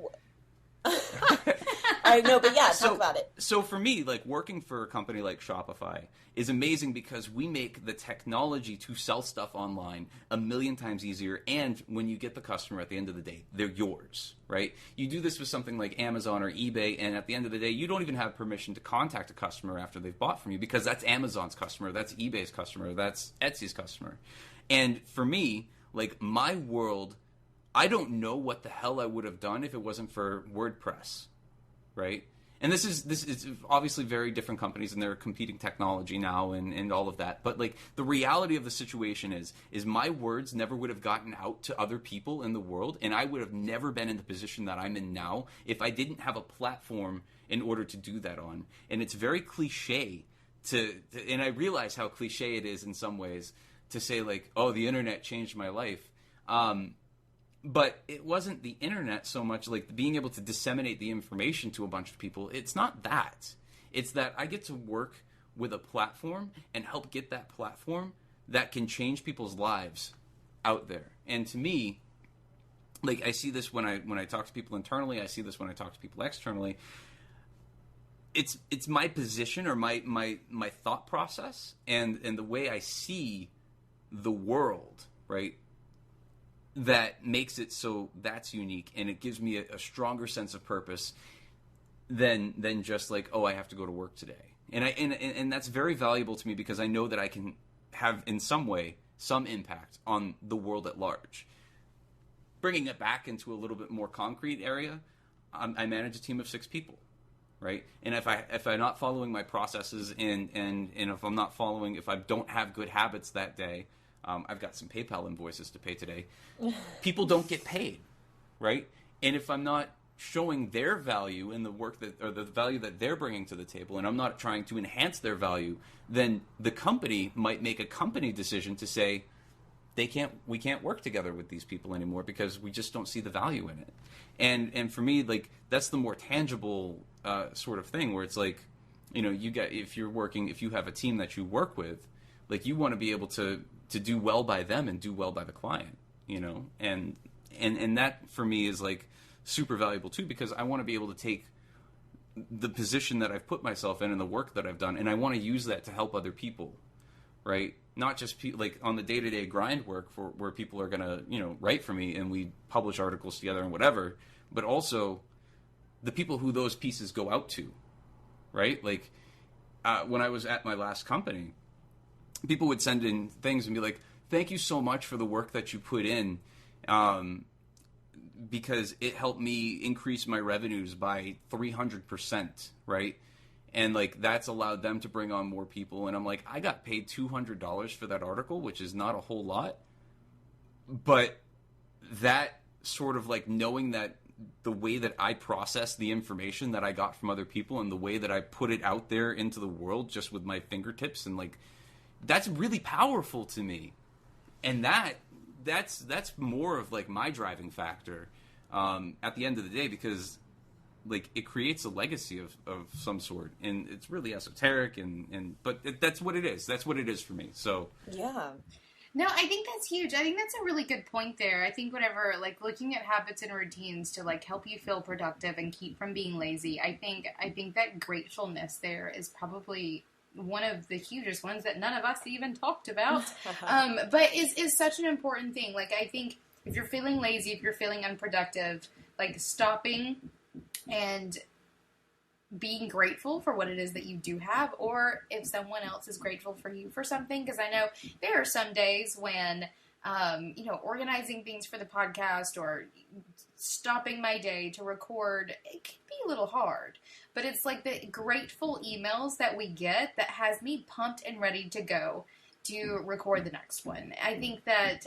I know, but yeah, talk about it. So for me, like, working for a company like Shopify is amazing because we make the technology to sell stuff online a million times easier, and when you get the customer at the end of the day, they're yours, right? You do this with something like Amazon or eBay, and at the end of the day, you don't even have permission to contact a customer after they've bought from you because that's Amazon's customer, that's eBay's customer, that's Etsy's customer. And for me, Like, my world, I don't know what the hell I would have done if it wasn't for WordPress, right? And this is obviously very different companies, and they're competing technology now and all of that. But like, the reality of the situation is my words never would have gotten out to other people in the world, and I would have never been in the position that I'm in now if I didn't have a platform in order to do that on. And it's very cliche and I realize how cliche it is in some ways to say like, oh, the internet changed my life. But it wasn't the internet so much, like being able to disseminate the information to a bunch of people. It's not that. It's that I get to work with a platform and help get that platform that can change people's lives out there. And to me, like, I see this when I talk to people internally. I see this when I talk to people externally. It's my position or my thought process and the way I see the world, right? That makes it so that's unique, and it gives me a stronger sense of purpose than just like, oh, I have to go to work today. And that's very valuable to me because I know that I can have in some way some impact on the world at large. Bringing it back into a little bit more concrete area, I manage a team of 6 people, right? And if I'm not following my processes and if I don't have good habits that day, I've got some PayPal invoices to pay today. People don't get paid, right? And if I'm not showing their value in the work or the value that they're bringing to the table, and I'm not trying to enhance their value, then the company might make a company decision to say, we can't work together with these people anymore because we just don't see the value in it. And for me, like, that's the more tangible sort of thing where it's like, you know, if you have a team that you work with, like, you want to be able to do well by them and do well by the client, you know, and that for me is like super valuable too, because I want to be able to take the position that I've put myself in and the work that I've done, and I want to use that to help other people, right? Not just like on the day-to-day grind work where people are gonna, you know, write for me and we publish articles together and whatever, but also the people who those pieces go out to, right? Like when I was at my last company, people would send in things and be like, thank you so much for the work that you put in, because it helped me increase my revenues by 300%, right? And like, that's allowed them to bring on more people. And I'm like, I got paid $200 for that article, which is not a whole lot. But that sort of like knowing that the way that I process the information that I got from other people and the way that I put it out there into the world just with my fingertips, and like, that's really powerful to me. And that's more of like my driving factor at the end of the day, because like, it creates a legacy of some sort, and it's really esoteric but that's what it is. That's what it is for me. So yeah. No, I think that's huge. I think that's a really good point there. I think whenever, like, looking at habits and routines to, like, help you feel productive and keep from being lazy, I think that gratefulness there is probably one of the hugest ones that none of us even talked about, but is such an important thing. Like, I think if you're feeling lazy, if you're feeling unproductive, like, stopping and being grateful for what it is that you do have, or if someone else is grateful for you for something. Because I know there are some days when, organizing things for the podcast or stopping my day to record, it can be a little hard. But it's like the grateful emails that we get that has me pumped and ready to go to record the next one. I think that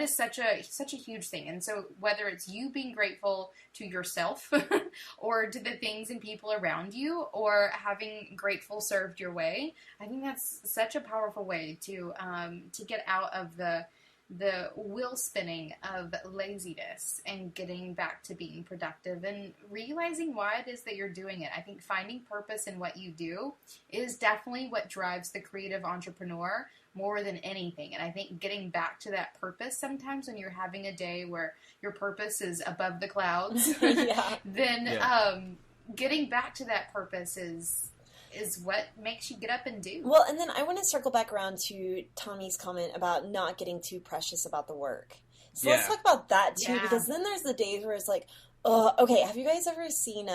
is such a huge thing. And so whether it's you being grateful to yourself or to the things and people around you, or having grateful served your way, I think that's such a powerful way to get out of the wheel spinning of laziness and getting back to being productive and realizing why it is that you're doing it. I think finding purpose in what you do is definitely what drives the creative entrepreneur more than anything. And I think getting back to that purpose sometimes when you're having a day where your purpose is above the clouds, getting back to that purpose is what makes you get up and do. Well, and then I want to circle back around to Tommy's comment about not getting too precious about the work. So let's talk about that too, because then there's the days where it's like, Okay, have you guys ever seen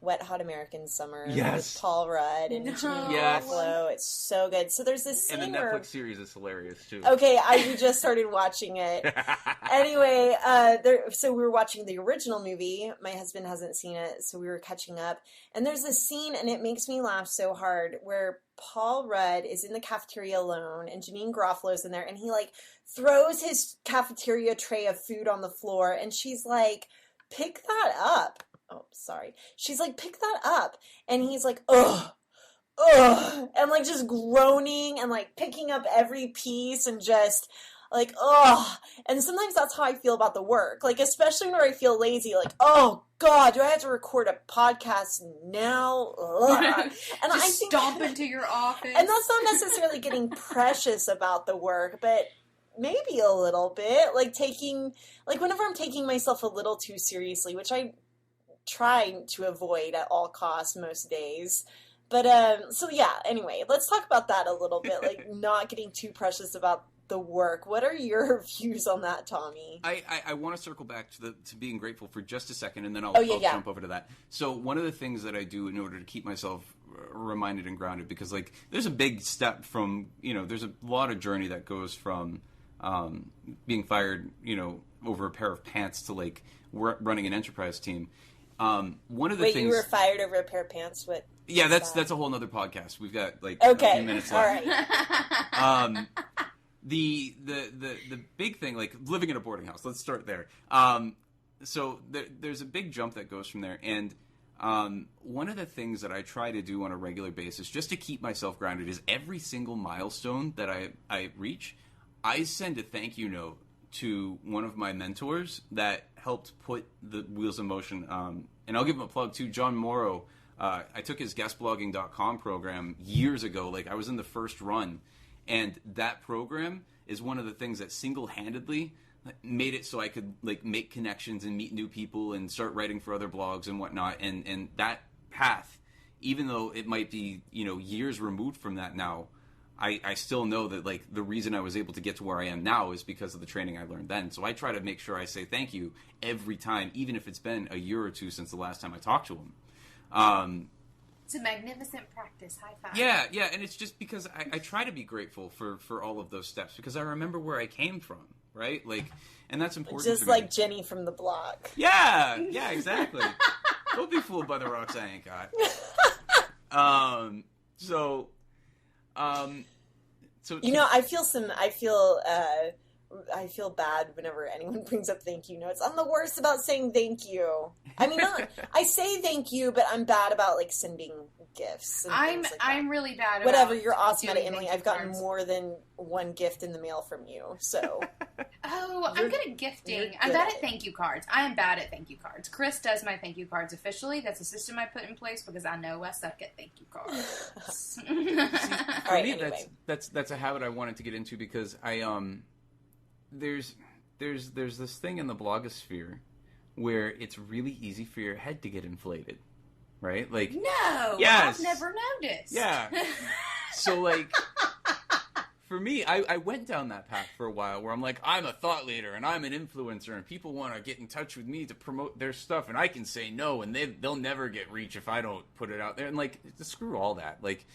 Wet Hot American Summer Yes. with Paul Rudd and No. Janine Yes. Garofalo? It's so good. So there's this And scene the where Netflix series is hilarious too. okay, we just started watching it. Anyway, so we were watching the original movie. My husband hasn't seen it, so we were catching up. And there's this scene, and it makes me laugh so hard, where Paul Rudd is in the cafeteria alone, and Janine Garofalo's in there, and he like throws his cafeteria tray of food on the floor, and she's like, "Pick that up." Oh, sorry. She's like, "Pick that up," and he's like, "Ugh." Ugh, and like just groaning and like picking up every piece and just like, ugh. And sometimes that's how I feel about the work. Like, especially when I feel lazy, like, oh God, do I have to record a podcast now? Ugh. And Just I think, stomp into your office. and that's not necessarily getting precious about the work, but maybe a little bit. Like whenever I'm taking myself a little too seriously, which I try to avoid at all costs most days. But, so yeah, anyway, let's talk about that a little bit, like not getting too precious about the work. What are your views on that, Tommy? I want to circle back to being grateful for just a second, and then I'll jump over to that. So one of the things that I do in order to keep myself reminded and grounded, because like there's a big step from, there's a lot of journey that goes from being fired, over a pair of pants to like running an enterprise team. One of the things. Wait, you were fired over a pair of pants? What? Yeah, that's a whole nother podcast. We've got like a few minutes left. All right. The big thing, like living in a boarding house. Let's start there. So there's a big jump that goes from there, and one of the things that I try to do on a regular basis, just to keep myself grounded, is every single milestone that I reach, I send a thank you note to one of my mentors that helped put the wheels in motion. And I'll give him a plug too, John Morrow. I took his guestblogging.com program years ago. Like I was in the first run, and that program is one of the things that single-handedly made it so I could like make connections and meet new people and start writing for other blogs and whatnot. And that path, even though it might be, years removed from that now, I still know that like the reason I was able to get to where I am now is because of the training I learned then. So I try to make sure I say thank you every time, even if it's been a year or two since the last time I talked to him. It's a magnificent practice. High five. Yeah, and it's just because I try to be grateful for all of those steps, because I remember where I came from, right? Like, and that's important. Just to like me. Jenny from the block. Yeah, exactly. Don't be fooled by the rocks I ain't got. So I feel bad whenever anyone brings up thank you notes. I'm the worst about saying thank you. I mean, I say thank you, but I'm bad about like sending gifts. And things like I'm really bad. Whatever. About You're awesome at it, doing Emily. thank you I've gotten cards. more than one gift in the mail from you. So I'm good at gifting. I'm bad at thank you cards. I am bad at thank you cards. Chris does my thank you cards officially. That's a system I put in place because I know I suck at thank you cards. For me, anyway. that's a habit I wanted to get into, because there's this thing in the blogosphere where it's really easy for your head to get inflated, right? Like, no, yes, I've never noticed. Yeah. So like, for me, I went down that path for a while where I'm like, I'm a thought leader and I'm an influencer and people want to get in touch with me to promote their stuff, and I can say no and they'll never get reach if I don't put it out there. And like, screw all that. Like,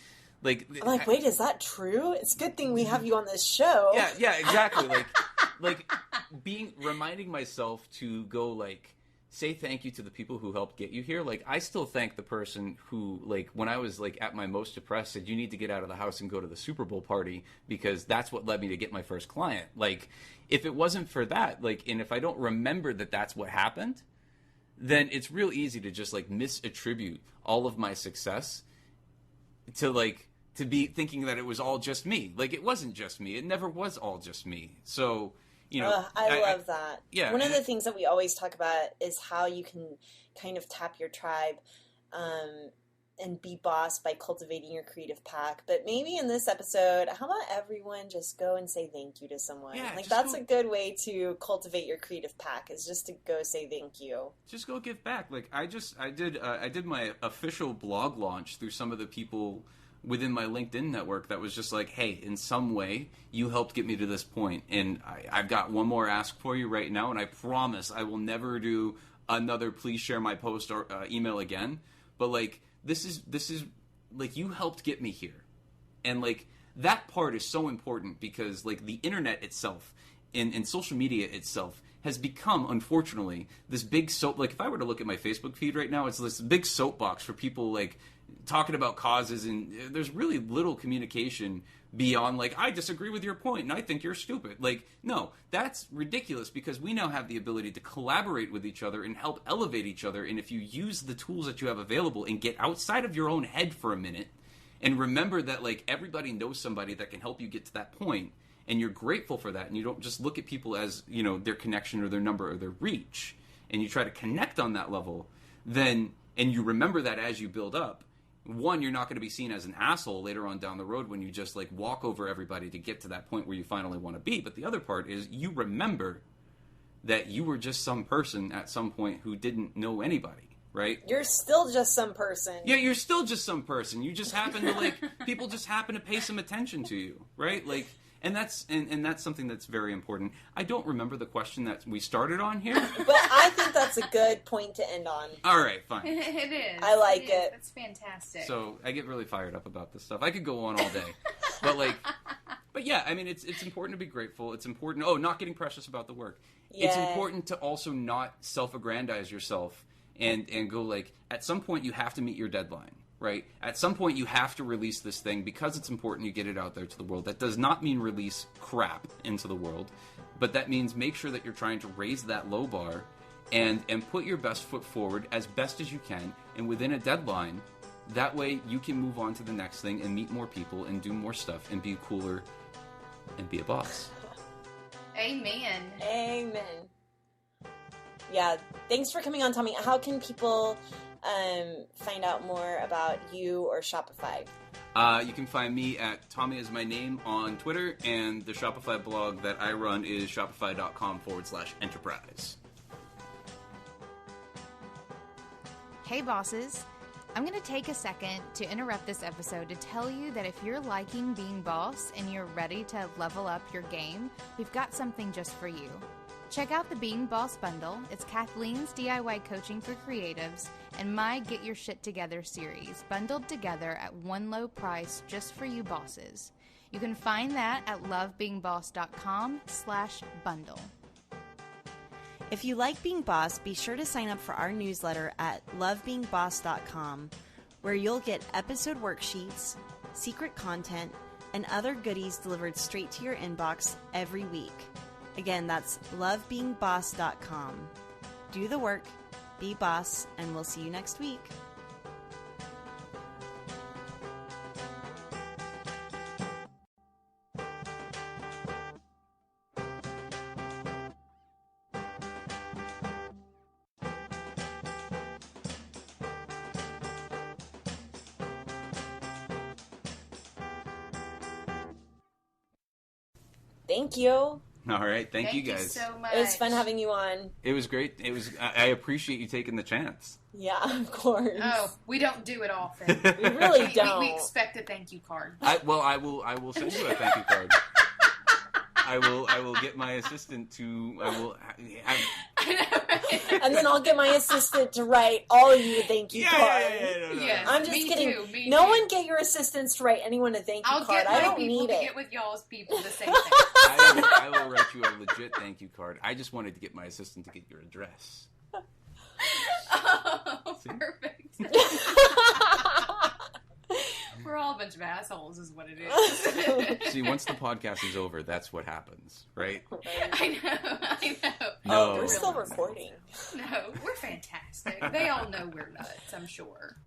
I'm like, wait, is that true? It's a good thing we have you on this show. Yeah, exactly. like reminding myself to go like say thank you to the people who helped get you here. Like, I still thank the person who, like, when I was like at my most depressed, said you need to get out of the house and go to the Super Bowl party, because that's what led me to get my first client. Like, if it wasn't for that, like, and if I don't remember that that's what happened, then it's real easy to just like misattribute all of my success to be thinking that it was all just me. Like, it wasn't just me. It never was all just me. So, I love that. Yeah. One of the things that we always talk about is how you can kind of tap your tribe and be boss by cultivating your creative pack. But maybe in this episode, how about everyone just go and say thank you to someone? Yeah, like, that's a good way to cultivate your creative pack, is just to go say thank you. Just go give back. Like, I did my official blog launch through some of the people within my LinkedIn network that was just like, hey, in some way, you helped get me to this point, and I've got one more ask for you right now, and I promise I will never do another please share my post or email again. But like this is like you helped get me here, and like that part is so important because like the internet itself and social media itself has become, unfortunately, this big soap. Like if I were to look at my Facebook feed right now, it's this big soapbox for people like talking about causes, and there's really little communication beyond like, I disagree with your point and I think you're stupid. Like, no, that's ridiculous because we now have the ability to collaborate with each other and help elevate each other. And if you use the tools that you have available and get outside of your own head for a minute and remember that like everybody knows somebody that can help you get to that point, and you're grateful for that, and you don't just look at people as, you know, their connection or their number or their reach, and you try to connect on that level, then, and you remember that as you build up, one, you're not going to be seen as an asshole later on down the road when you just like walk over everybody to get to that point where you finally want to be. But the other part is you remember that you were just some person at some point who didn't know anybody, right? You're still just some person. Yeah, you're still just some person. You just happen to like, people just happen to pay some attention to you, right? Like, and that's something that's very important. I don't remember the question that we started on here. But I think that's a good point to end on. All right, fine. It is. I like it. That's fantastic. So I get really fired up about this stuff. I could go on all day. But yeah, I mean, it's important to be grateful. It's important, not getting precious about the work. Yeah. It's important to also not self-aggrandize yourself and go like, at some point you have to meet your deadline. Right? At some point, you have to release this thing because it's important you get it out there to the world. That does not mean release crap into the world, but that means make sure that you're trying to raise that low bar and put your best foot forward as best as you can and within a deadline. That way, you can move on to the next thing and meet more people and do more stuff and be cooler and be a boss. Amen. Amen. Yeah. Thanks for coming on, Tommy. How can people find out more about you or Shopify? You can find me at Tommy is my name on Twitter, and the Shopify blog that I run is shopify.com/enterprise. Hey bosses, I'm going to take a second to interrupt this episode to tell you that if you're liking being boss and you're ready to level up your game, we've got something just for you. Check out the Being Boss bundle. It's Kathleen's DIY coaching for creatives and my Get Your Shit Together series, bundled together at one low price just for you bosses. You can find that at lovebeingboss.com/bundle. If you like being boss, be sure to sign up for our newsletter at lovebeingboss.com, where you'll get episode worksheets, secret content, and other goodies delivered straight to your inbox every week. Again, that's lovebeingboss.com. Do the work, be boss, and we'll see you next week. Thank you. All right, thank you guys. Thank you so much. It was fun having you on. It was great. I appreciate you taking the chance. Yeah, of course. Oh, we don't do it often. We really don't. We expect a thank you card. I will send you a thank you card. I will get my assistant to. And then I'll get my assistant to write all you thank you cards. Yeah, no. Yes, I'm just me kidding. Too, me No too. one get your assistants to write anyone a thank you I'll card. get I my don't people need to it. get with y'all's people the same thing. I will write you a legit thank you card. I just wanted to get my assistant to get your address. Oh, perfect. We're all a bunch of assholes is what it is. See, once the podcast is over, that's what happens, right? I know. No. We're still recording. No, we're fantastic. They all know we're nuts, I'm sure.